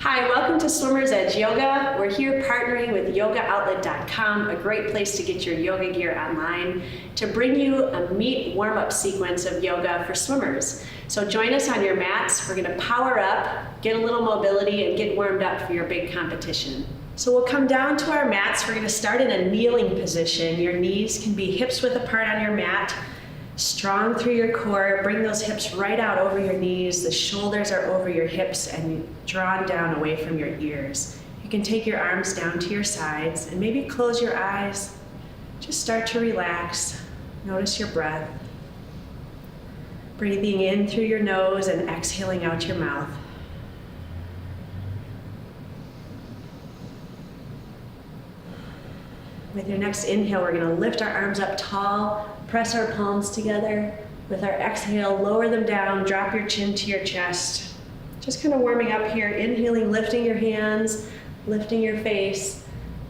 Hi, welcome to Swimmer's Edge Yoga. We're here partnering with yogaoutlet.com, a great place to get your yoga gear online, to bring you a meet warm-up sequence of yoga for swimmers. So join us on your mats. We're gonna power up, get a little mobility, and get warmed up for your big competition. So we'll come down to our mats. We're gonna start in a kneeling position. Your knees can be hips width apart on your mat. Strong through your core, bring those hips right out over your knees, the shoulders are over your hips and drawn down away from your ears. You can take your arms down to your sides and maybe close your eyes. Just start to relax. Notice your breath. Breathing in through your nose and exhaling out your mouth. With your next inhale, we're going to lift our arms up tall, press our palms together. With our exhale, lower them down, drop your chin to your chest. Just kind of warming up here, inhaling, lifting your hands, lifting your face.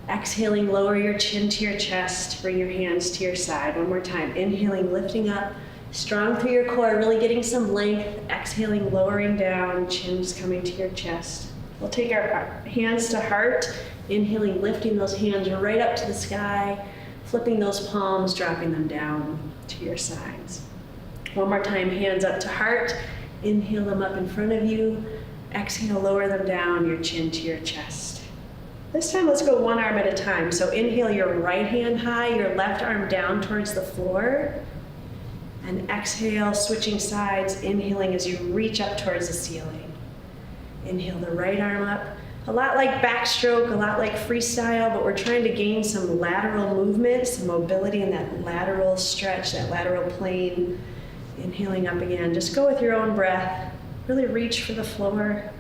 Exhaling, lower your chin to your chest, bring your hands to your side. One more time, inhaling, lifting up, strong through your core, really getting some length. Exhaling, lowering down, chin's coming to your chest. We'll take our hands to heart. Inhaling, lifting those hands right up to the sky, flipping those palms, dropping them down to your sides. One more time, hands up to heart. Inhale them up in front of you. Exhale, lower them down, your chin to your chest. This time, let's go one arm at a time. So inhale your right hand high, your left arm down towards the floor. And exhale, switching sides, inhaling as you reach up towards the ceiling. Inhale the right arm up. A lot like backstroke, a lot like freestyle, but we're trying to gain some lateral movement, some mobility in that lateral stretch, that lateral plane. Inhaling up again. Just go with your own breath. Really reach for the floor.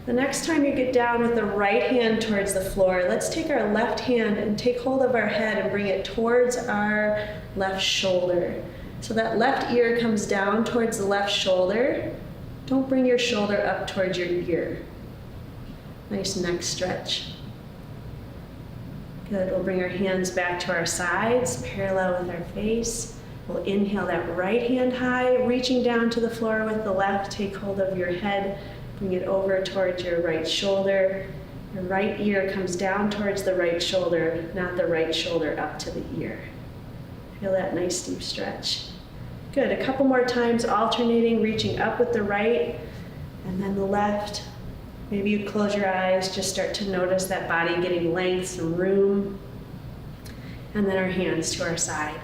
The next time you get down with the right hand towards the floor, let's take our left hand and take hold of our head and bring it towards our left shoulder. So that left ear comes down towards the left shoulder. Don't bring your shoulder up towards your ear. Nice neck stretch. Good, we'll bring our hands back to our sides, parallel with our face. We'll inhale that right hand high, reaching down to the floor with the left. Take hold of your head, bring it over towards your right shoulder. Your right ear comes down towards the right shoulder, not the right shoulder up to the ear. Feel that nice deep stretch. Good, a couple more times, alternating, reaching up with the right, and then the left. Maybe you close your eyes, just start to notice that body getting length, some room. And then our hands to our side.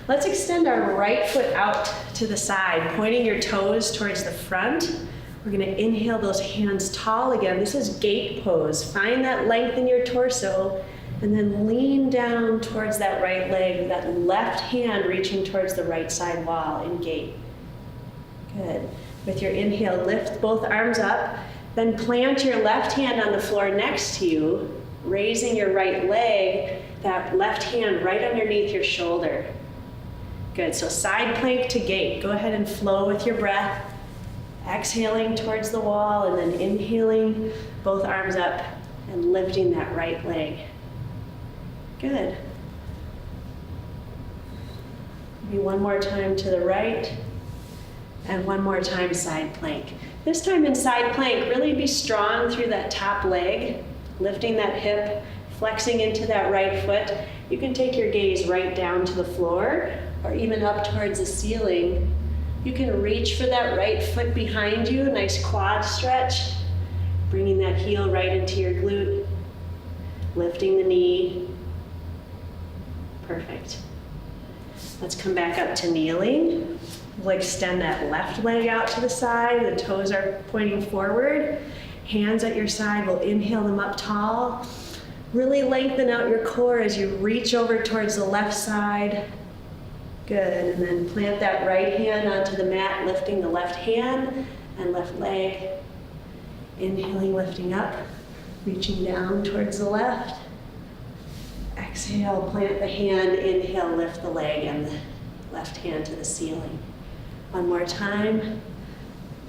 Let's extend our right foot out to the side, pointing your toes towards the front. We're gonna inhale those hands tall again. This is gate pose. Find that length in your torso, and then lean down towards that right leg, that left hand reaching towards the right side wall in gate. Good. With your inhale, lift both arms up. Then plant your left hand on the floor next to you, raising your right leg, that left hand right underneath your shoulder. Good, so side plank to gate. Go ahead and flow with your breath. Exhaling towards the wall and then inhaling both arms up and lifting that right leg. Good. Maybe one more time to the right and one more time side plank. This time in side plank, really be strong through that top leg, lifting that hip, flexing into that right foot. You can take your gaze right down to the floor or even up towards the ceiling. You can reach for that right foot behind you, nice quad stretch, bringing that heel right into your glute, lifting the knee. Perfect. Let's come back up to kneeling. We'll extend that left leg out to the side. The toes are pointing forward. Hands at your side. We'll inhale them up tall. Really lengthen out your core as you reach over towards the left side. Good. And then plant that right hand onto the mat, lifting the left hand and left leg. Inhaling, lifting up, reaching down towards the left. Exhale, plant the hand. Inhale, lift the leg and the left hand to the ceiling. One more time,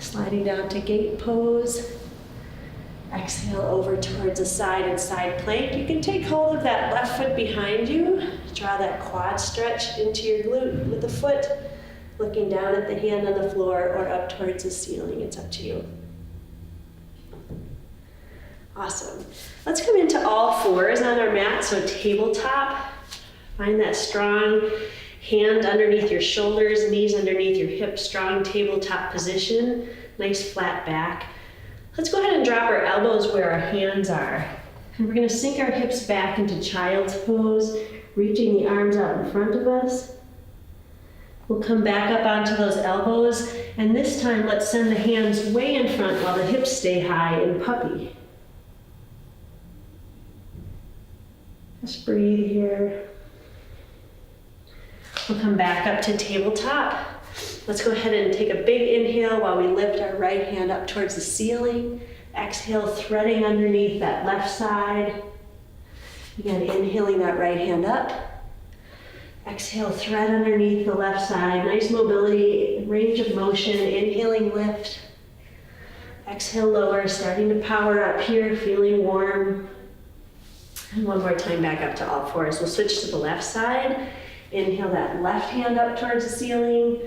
sliding down to gate pose. Exhale over towards the side and side plank. You can take hold of that left foot behind you. Draw that quad stretch into your glute with the foot, looking down at the hand on the floor or up towards the ceiling. It's up to you. Awesome. Let's come into all fours on our mat, so tabletop. Find that strong hand underneath your shoulders, knees underneath your hips, strong tabletop position, nice flat back. Let's go ahead and drop our elbows where our hands are. And we're gonna sink our hips back into child's pose, reaching the arms out in front of us. We'll come back up onto those elbows, and this time let's send the hands way in front while the hips stay high in puppy. Just breathe here. We'll come back up to tabletop. Let's go ahead and take a big inhale while we lift our right hand up towards the ceiling. Exhale, threading underneath that left side. Again, inhaling that right hand up. Exhale, thread underneath the left side. Nice mobility, range of motion. Inhaling, lift. Exhale, lower, starting to power up here, feeling warm. And one more time back up to all fours. We'll switch to the left side. Inhale that left hand up towards the ceiling.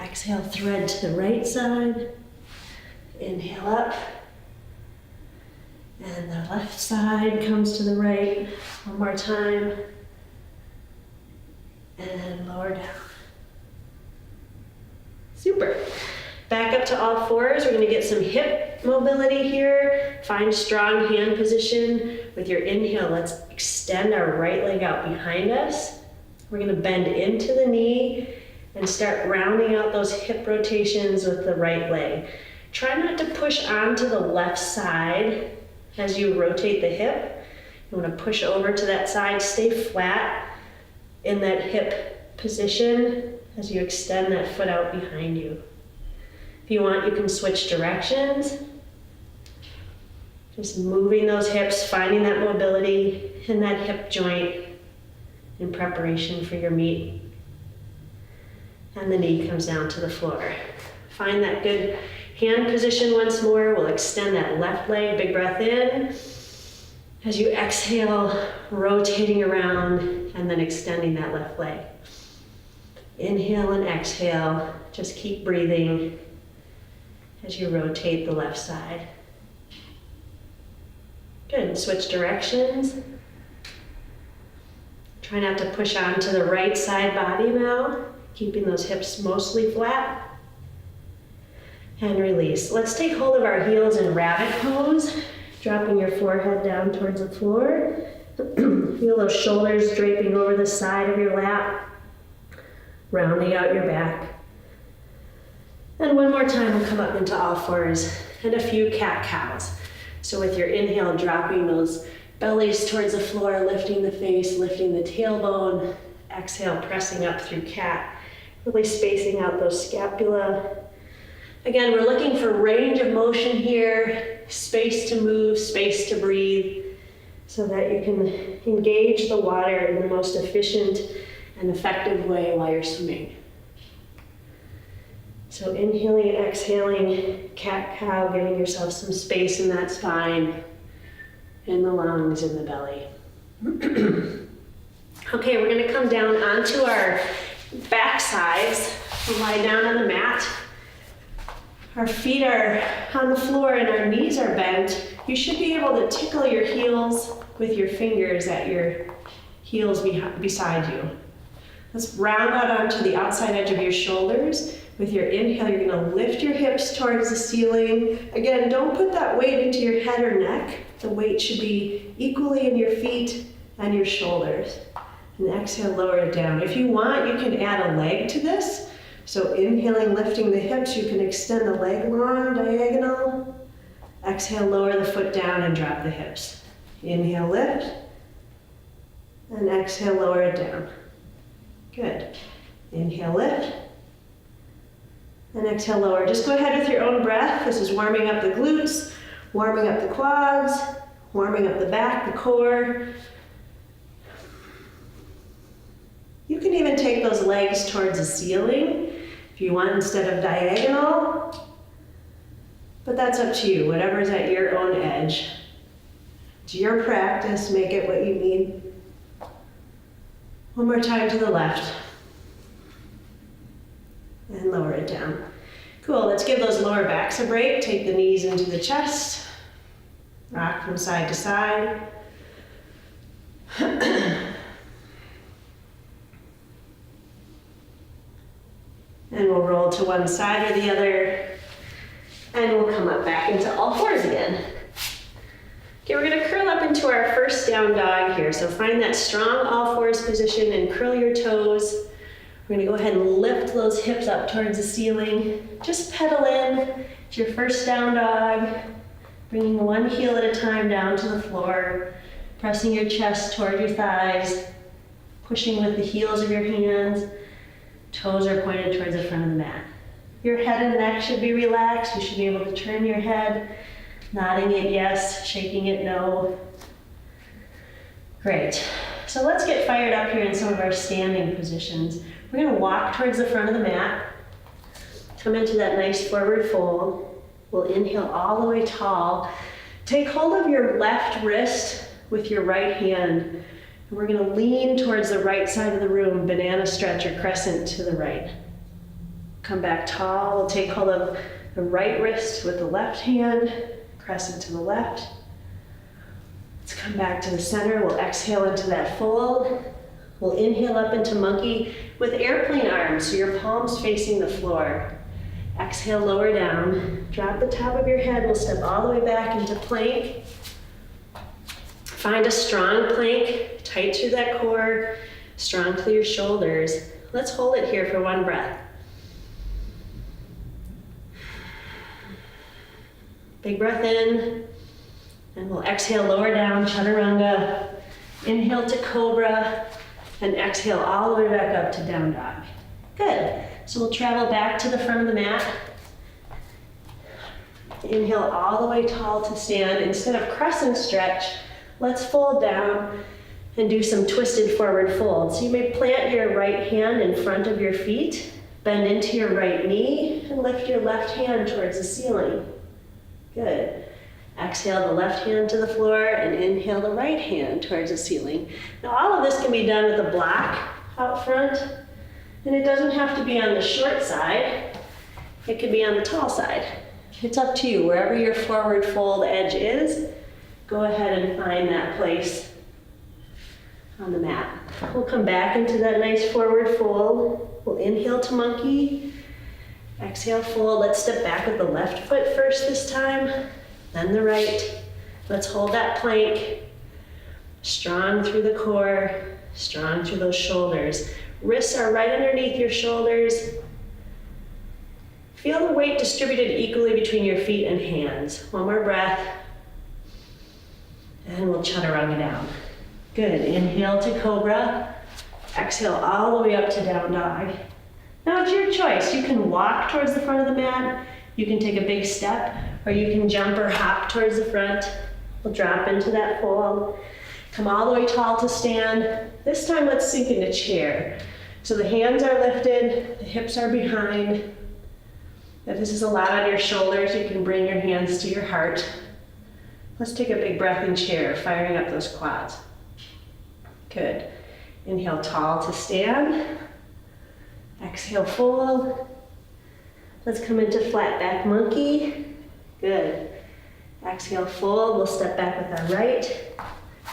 Exhale, thread to the right side. Inhale up. And the left side comes to the right. One more time. And lower down. Super. Back up to all fours. We're going to get some hip mobility here. Find strong hand position. With your inhale, let's extend our right leg out behind us. We're going to bend into the knee and start rounding out those hip rotations with the right leg. Try not to push onto the left side as you rotate the hip. You want to push over to that side. Stay flat in that hip position as you extend that foot out behind you. If you want, you can switch directions. Just moving those hips, finding that mobility in that hip joint in preparation for your meet. And the knee comes down to the floor. Find that good hand position once more. We'll extend that left leg, big breath in. As you exhale, rotating around and then extending that left leg. Inhale and exhale, just keep breathing as you rotate the left side. Good, switch directions. Try not to push onto the right side body now, keeping those hips mostly flat. And release. Let's take hold of our heels in rabbit pose, dropping your forehead down towards the floor. Feel those shoulders draping over the side of your lap, rounding out your back. And one more time, we'll come up into all fours and a few cat-cows. So with your inhale, dropping those bellies towards the floor, lifting the face, lifting the tailbone. Exhale, pressing up through cat, really spacing out those scapula. Again, we're looking for range of motion here, space to move, space to breathe, so that you can engage the water in the most efficient and effective way while you're swimming. So inhaling and exhaling, cat-cow, giving yourself some space in that spine, in the lungs, in the belly. Okay, we're going to come down onto our back sides. We'll lie down on the mat. Our feet are on the floor and our knees are bent. You should be able to tickle your heels with your fingers at your heels beside you. Let's round out onto the outside edge of your shoulders. With your inhale, you're going to lift your hips towards the ceiling. Again, don't put that weight into your head or neck. The weight should be equally in your feet and your shoulders. And exhale, lower it down. If you want, you can add a leg to this. So inhaling, lifting the hips, you can extend the leg long, diagonal. Exhale, lower the foot down and drop the hips. Inhale, lift. And exhale, lower it down. Good. Inhale, lift. And exhale, lower. Just go ahead with your own breath. This is warming up the glutes, warming up the quads, warming up the back, the core. You can even take those legs towards the ceiling if you want instead of diagonal. But that's up to you, whatever's at your own edge. It's your practice, make it what you need. One more time to the left. And lower it down. Cool, let's give those lower backs a break. Take the knees into the chest. Rock from side to side. And we'll roll to one side or the other. And we'll come up back into all fours again. Okay, we're gonna curl up into our first down dog here. So find that strong all fours position and curl your toes. We're gonna go ahead and lift those hips up towards the ceiling. Just pedal in to your first down dog, bringing one heel at a time down to the floor, pressing your chest toward your thighs, pushing with the heels of your hands. Toes are pointed towards the front of the mat. Your head and neck should be relaxed. You should be able to turn your head, nodding it yes, shaking it no. Great. So let's get fired up here in some of our standing positions. We're going to walk towards the front of the mat. Come into that nice forward fold. We'll inhale all the way tall. Take hold of your left wrist with your right hand. And we're going to lean towards the right side of the room, banana stretch or crescent to the right. Come back tall. We'll take hold of the right wrist with the left hand, crescent to the left. Let's come back to the center. We'll exhale into that fold. We'll inhale up into monkey with airplane arms, so your palms facing the floor. Exhale, lower down. Drop the top of your head. We'll step all the way back into plank. Find a strong plank, tight through that core, strong through your shoulders. Let's hold it here for one breath. Big breath in, and we'll exhale, lower down, chaturanga. Inhale to cobra, and exhale all the way back up to down dog. Good. So we'll travel back to the front of the mat. Inhale all the way tall to stand. Instead of crescent stretch, let's fold down and do some twisted forward fold. So you may plant your right hand in front of your feet, bend into your right knee, and lift your left hand towards the ceiling. Good. Exhale the left hand to the floor and inhale the right hand towards the ceiling. Now all of this can be done with a block out front, and it doesn't have to be on the short side. It could be on the tall side. It's up to you. Wherever your forward fold edge is, go ahead and find that place on the mat. We'll come back into that nice forward fold. We'll inhale to monkey. Exhale, fold. Let's step back with the left foot first this time, then the right. Let's hold that plank. Strong through the core, strong through those shoulders. Wrists are right underneath your shoulders. Feel the weight distributed equally between your feet and hands. One more breath. And we'll chaturanga down. Good. Inhale to cobra. Exhale all the way up to down dog. Now it's your choice. You can walk towards the front of the mat. You can take a big step, or you can jump or hop towards the front. We'll drop into that fold. Come all the way tall to stand. This time let's sink into chair. So the hands are lifted, the hips are behind. If this is a lot on your shoulders, you can bring your hands to your heart. Let's take a big breath in chair, firing up those quads. Good. Inhale tall to stand. Exhale, fold. Let's come into flat back monkey. Good. Exhale, fold. We'll step back with our right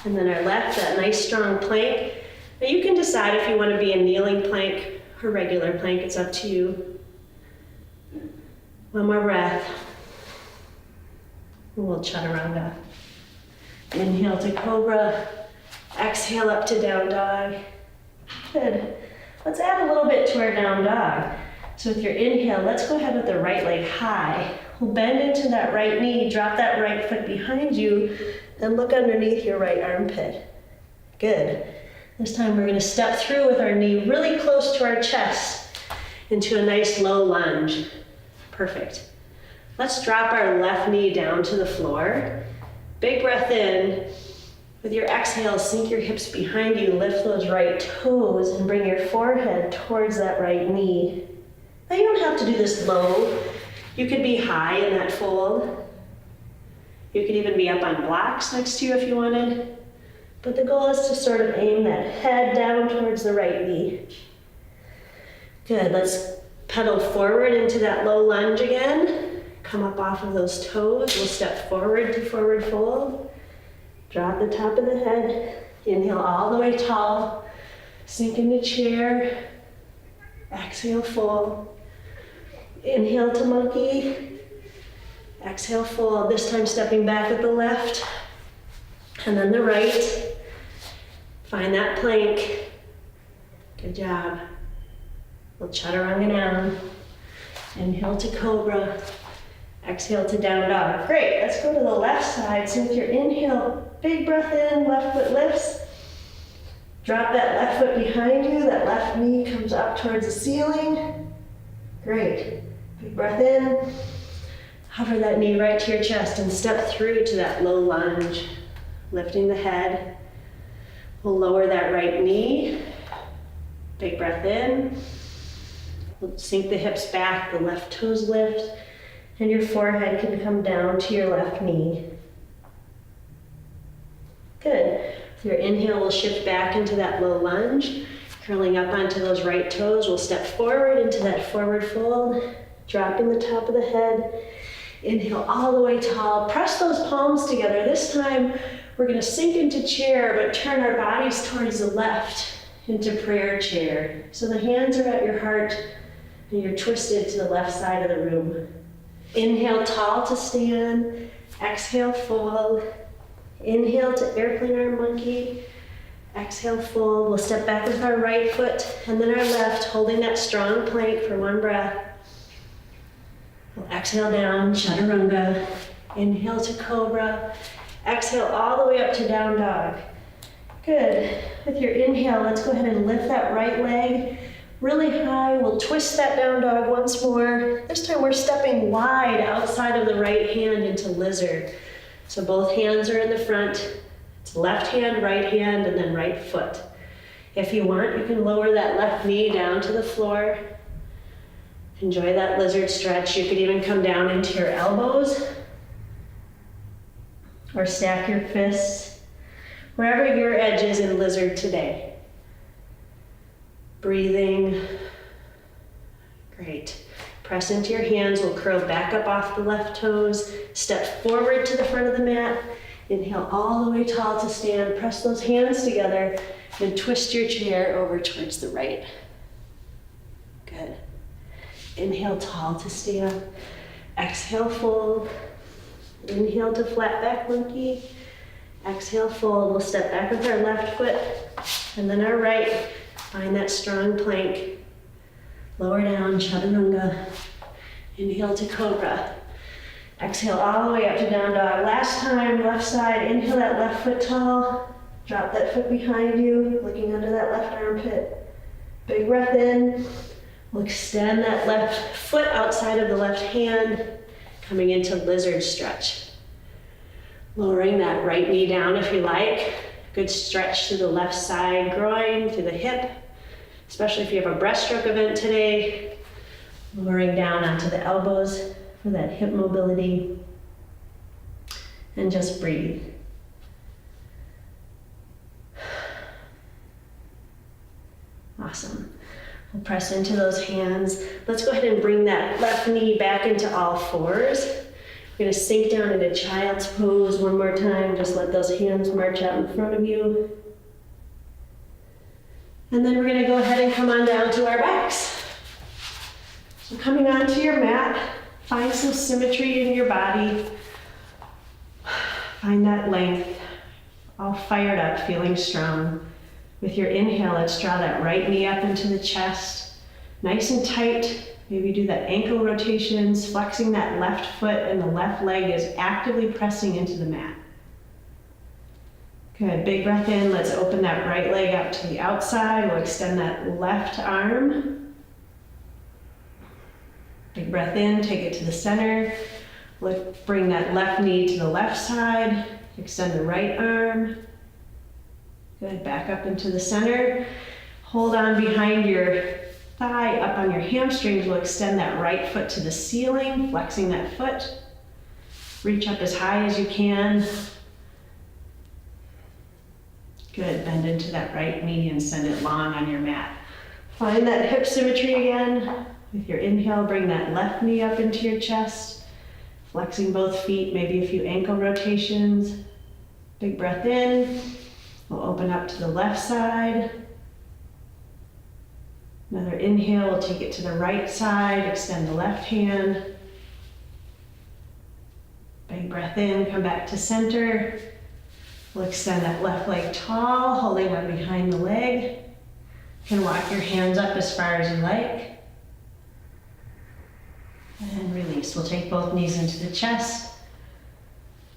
and then our left, that nice strong plank. Now you can decide if you want to be a kneeling plank or regular plank. It's up to you. One more breath. And we'll chaturanga. Inhale to cobra. Exhale up to down dog. Good. Let's add a little bit to our down dog. So with your inhale, let's go ahead with the right leg high. We'll bend into that right knee, drop that right foot behind you, and look underneath your right armpit. Good. This time we're going to step through with our knee really close to our chest into a nice low lunge. Perfect. Let's drop our left knee down to the floor. Big breath in. With your exhale, sink your hips behind you, lift those right toes, and bring your forehead towards that right knee. Now you don't have to do this low. You could be high in that fold. You could even be up on blocks next to you if you wanted. But the goal is to sort of aim that head down towards the right knee. Good, let's pedal forward into that low lunge again. Come up off of those toes. We'll step forward to forward fold. Drop the top of the head. Inhale all the way tall. Sink into chair. Exhale, fold. Inhale to monkey. Exhale, fold. This time stepping back with the left. And then the right. Find that plank. Good job. We'll chaturanga down. Inhale to cobra. Exhale to down dog. Great, let's go to the left side. So with your inhale, big breath in, left foot lifts. Drop that left foot behind you. That left knee comes up towards the ceiling. Great. Big breath in. Hover that knee right to your chest and step through to that low lunge. Lifting the head. We'll lower that right knee. Big breath in. We'll sink the hips back, the left toes lift, and your forehead can come down to your left knee. Good. With your inhale, we'll shift back into that low lunge. Curling up onto those right toes, we'll step forward into that forward fold, dropping the top of the head. Inhale all the way tall. Press those palms together. This time, we're going to sink into chair, but turn our bodies towards the left into prayer chair. So the hands are at your heart, and you're twisted to the left side of the room. Inhale, tall to stand. Exhale, fold. Inhale to airplane arm monkey. Exhale, fold. We'll step back with our right foot and then our left, holding that strong plank for one breath. We'll exhale down, chaturanga. Inhale to cobra. Exhale all the way up to down dog. Good. With your inhale, let's go ahead and lift that right leg really high. We'll twist that down dog once more. This time we're stepping wide outside of the right hand into lizard. So both hands are in the front. It's left hand, right hand, and then right foot. If you want, you can lower that left knee down to the floor. Enjoy that lizard stretch. You could even come down into your elbows or stack your fists, wherever your edge is in lizard today. Breathing. Great. Press into your hands. We'll curl back up off the left toes. Step forward to the front of the mat. Inhale all the way tall to stand. Press those hands together and twist your chair over towards the right. Good. Inhale tall to stand. Exhale, fold. Inhale to flat back monkey. Exhale, fold. We'll step back with our left foot and then our right. Find that strong plank. Lower down, chaturanga. Inhale to cobra. Exhale all the way up to down dog. Last time, left side. Inhale that left foot tall. Drop that foot behind you, looking under that left armpit. Big breath in. We'll extend that left foot outside of the left hand, coming into lizard stretch. Lowering that right knee down if you like. Good stretch to the left side groin, to the hip, especially if you have a breaststroke event today. Lowering down onto the elbows for that hip mobility. And just breathe. Awesome. We'll press into those hands. Let's go ahead and bring that left knee back into all fours. We're going to sink down into child's pose one more time. Just let those hands march out in front of you. And then we're going to go ahead and come on down to our backs. So coming onto your mat, find some symmetry in your body. Find that length, all fired up, feeling strong. With your inhale, let's draw that right knee up into the chest, nice and tight. Maybe do that ankle rotations, flexing that left foot, and the left leg is actively pressing into the mat. Good, big breath in. Let's open that right leg out to the outside. We'll extend that left arm. Big breath in, take it to the center. Let's bring that left knee to the left side. Extend the right arm. Good, back up into the center. Hold on behind your thigh, up on your hamstrings. We'll extend that right foot to the ceiling, flexing that foot. Reach up as high as you can. Good, bend into that right knee and send it long on your mat. Find that hip symmetry again. With your inhale, bring that left knee up into your chest. Flexing both feet, maybe a few ankle rotations. Big breath in. We'll open up to the left side. Another inhale, we'll take it to the right side, extend the left hand. Big breath in, come back to center. We'll extend that left leg tall, holding on behind the leg. You can walk your hands up as far as you like. And release. We'll take both knees into the chest.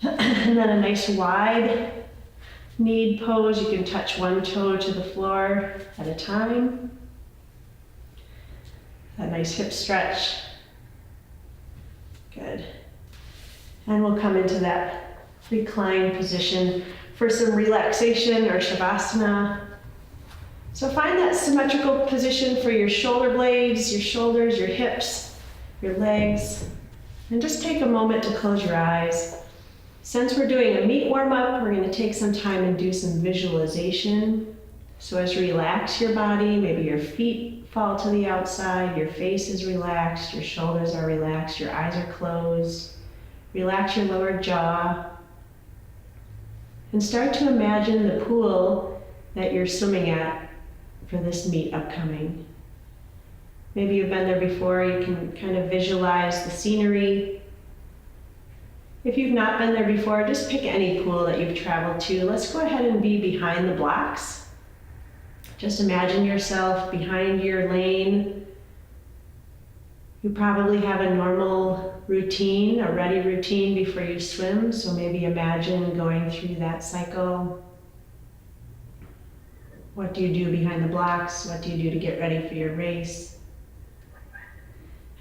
And then a nice wide kneed pose. You can touch one toe to the floor at a time. A nice hip stretch. Good. And we'll come into that reclined position for some relaxation or shavasana. So find that symmetrical position for your shoulder blades, your shoulders, your hips, your legs. And just take a moment to close your eyes. Since we're doing a meat warm-up, we're going to take some time and do some visualization. So as you relax your body, maybe your feet fall to the outside, your face is relaxed, your shoulders are relaxed, your eyes are closed. Relax your lower jaw. And start to imagine the pool that you're swimming at for this meet upcoming. Maybe you've been there before, you can kind of visualize the scenery. If you've not been there before, just pick any pool that you've traveled to. Let's go ahead and be behind the blocks. Just imagine yourself behind your lane. You probably have a normal routine, a ready routine before you swim, so maybe imagine going through that cycle. What do you do behind the blocks? What do you do to get ready for your race?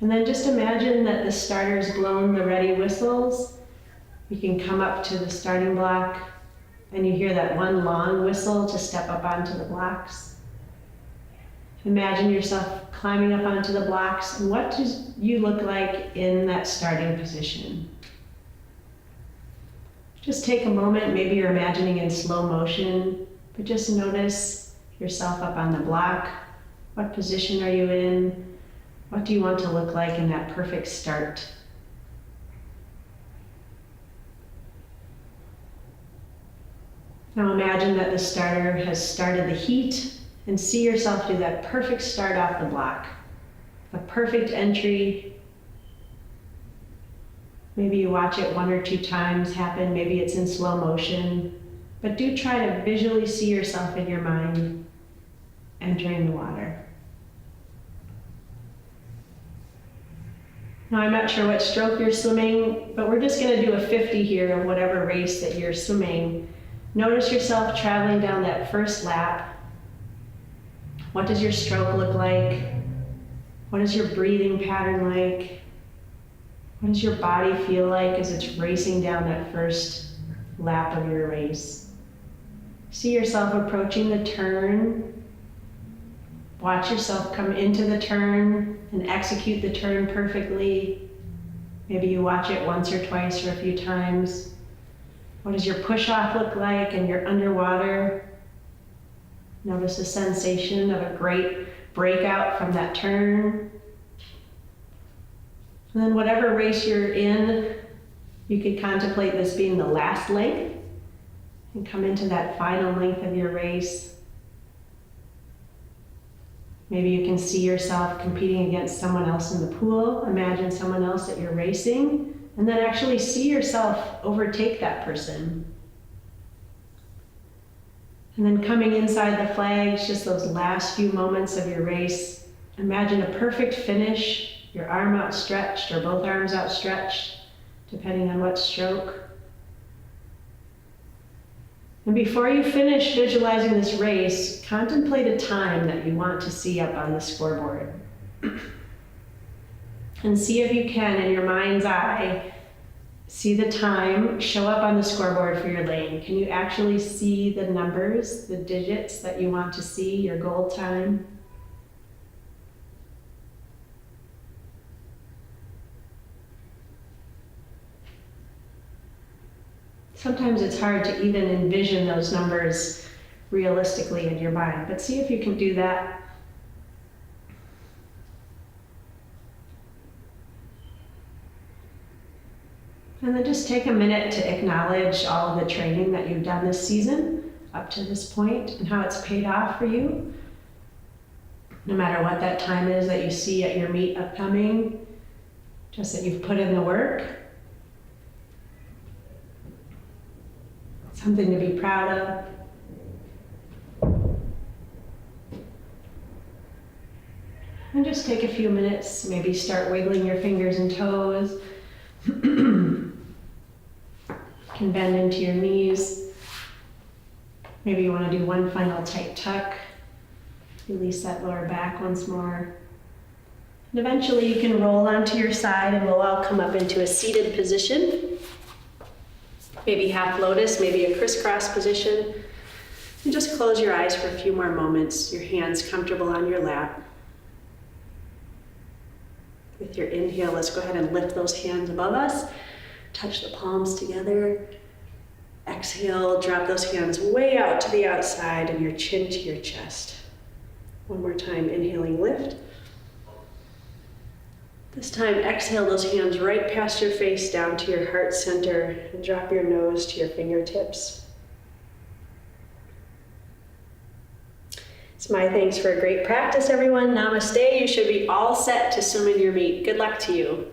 And then just imagine that the starter's blown the ready whistles. You can come up to the starting block and you hear that one long whistle to step up onto the blocks. Imagine yourself climbing up onto the blocks, and what do you look like in that starting position? Just take a moment, maybe you're imagining in slow motion, but just notice yourself up on the block. What position are you in? What do you want to look like in that perfect start? Now imagine that the starter has started the heat, and see yourself do that perfect start off the block. A perfect entry. Maybe you watch it 1 or 2 times happen, maybe it's in slow motion, but do try to visually see yourself in your mind entering the water. Now I'm not sure what stroke you're swimming, but we're just gonna do a 50 here of whatever race that you're swimming. Notice yourself traveling down that first lap. What does your stroke look like? What is your breathing pattern like? What does your body feel like as it's racing down that first lap of your race? See yourself approaching the turn. Watch yourself come into the turn and execute the turn perfectly. Maybe you watch it once or twice or a few times. What does your push-off look like and you're underwater? Notice the sensation of a great breakout from that turn. And then whatever race you're in, you could contemplate this being the last length and come into that final length of your race. Maybe you can see yourself competing against someone else in the pool. Imagine someone else that you're racing, and then actually see yourself overtake that person. And then coming inside the flags, just those last few moments of your race, imagine a perfect finish, your arm outstretched or both arms outstretched, depending on what stroke. And before you finish visualizing this race, contemplate a time that you want to see up on the scoreboard. And see if you can, in your mind's eye, see the time show up on the scoreboard for your lane. Can you actually see the numbers, the digits that you want to see, your goal time? Sometimes it's hard to even envision those numbers realistically in your mind, but see if you can do that. And then just take a minute to acknowledge all of the training that you've done this season up to this point and how it's paid off for you. No matter what that time is that you see at your meet upcoming, just that you've put in the work. Something to be proud of. And just take a few minutes, maybe start wiggling your fingers and toes. You can bend into your knees. Maybe you want to do one final tight tuck. Release that lower back once more. And eventually you can roll onto your side and we'll all come up into a seated position. Maybe half lotus, maybe a crisscross position. And just close your eyes for a few more moments, your hands comfortable on your lap. With your inhale, let's go ahead and lift those hands above us. Touch the palms together. Exhale, drop those hands way out to the outside and your chin to your chest. One more time, inhaling, lift. This time, exhale those hands right past your face down to your heart center and drop your nose to your fingertips. It's my thanks for a great practice, everyone. Namaste. You should be all set to swim in your meet. Good luck to you.